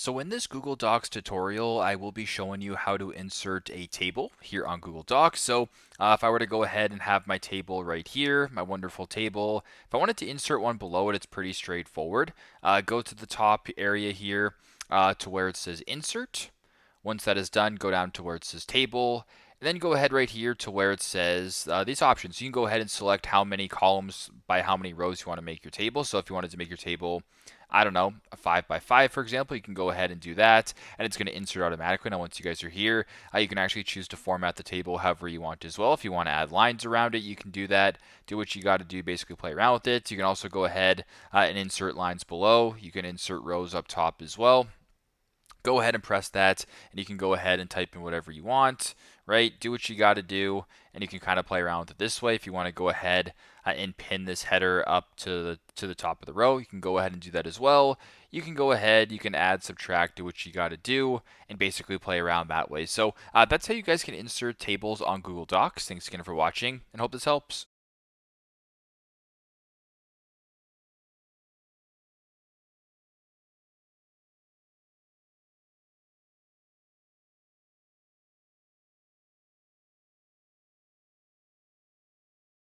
So in this Google Docs tutorial, I will be showing you how to insert a table here on Google Docs. So if I were to go ahead and have my table right here, my wonderful table, if I wanted to insert one below it, it's pretty straightforward. Go to the top area here to where it says insert. Once that is done, go down to where it says table, and then go ahead right here to where it says these options. You can go ahead and select how many columns by how many rows you want to make your table. So if you wanted to make your table, I don't know, a 5 by 5, for example, you can go ahead and do that, and it's going to insert automatically. Now, once you guys are here, you can actually choose to format the table however you want as well. If you want to add lines around it, you can do that. Do what you got to do, basically play around with it. You can also go ahead and insert lines below. You can insert rows up top as well. Go ahead and press that, and you can go ahead and type in whatever you want, right? Do what you got to do, and you can kind of play around with it this way. If you want to go ahead and pin this header up to the top of the row, you can go ahead and do that as well. You can go ahead, you can add, subtract, do what you got to do, and basically play around that way. So that's how you guys can insert tables on Google Docs. Thanks again for watching, and hope this helps.